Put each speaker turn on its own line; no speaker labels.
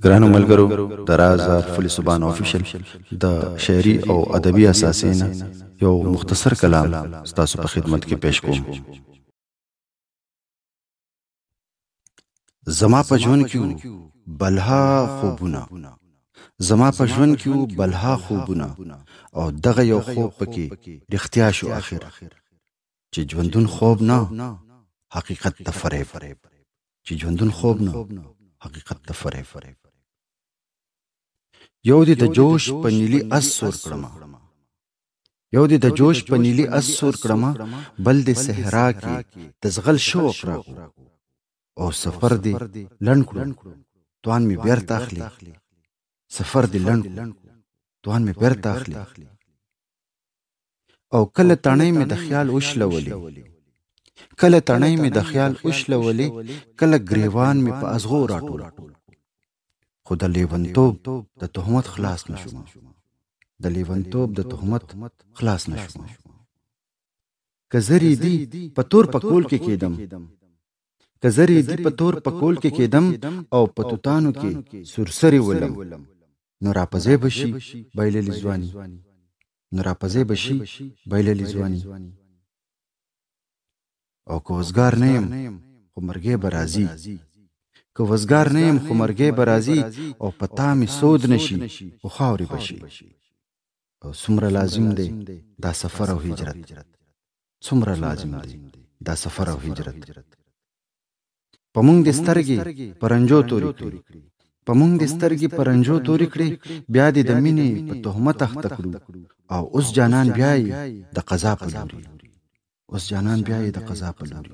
ګرانو ملګرو د راز فل سبحان افیشل د شعري او ادبي اساسینه یو مختصر کلام ستاسو په خدمت کې پیش کوم. زما په ژوند کې بلها خوبونه، زما په ژوند کې بلها خوبونه، او دغه یو خوب پکې رښتیا شو اخر، چې ژوندون خوب نه حقیقت ته فریب، چې ژوندون خوب نه حقیقت ته فریب. یو دی د جوش په نیلی اس سور کړما، یو دی د جوش په نیلی اس سور کړما، بل دی صحرا کې د زغل شوق راکو، او سفر دی لنډ کړو توان می بیرته اخلي، سفر دی لنډ کړو توان می بیرته اخلي. او کله تڼۍ می د خیال وشلولې، کله تڼۍ می د خیال وشلولې، کله گریوان می په ازغو راټول، خو د لیونتوب د تهمت خلاص نشوم، د لیونتوب د تهمت خلاص نشوم. که زری دی په تور پکول کې کېدم، که زری دی په تور پکول کې کېدم، او په توتانو کې سرسری ولم، نو راپځې بشي بایللې ځواني، نو راپځې بشي بایللې ځواني. او که وزګار نه یم خو مرګې به راځي، که وزګار نه یم خو مرګې به راځي، او پتا مې سود نشي خو خاورې بشي. او څومره لازم دی دا سفر او هجرت، څومره لازم دی دا سفر او هجرت. په مونږ د سترګې پرنجو تورې کړې، په مونږ د سترګې پرنجو تورې کړې، بیا دې د مینې په تهمت اخته کړو، او اوس جانان بیا یې د قضا په لوري، اوس جانان بیا یې د قضا په لوري.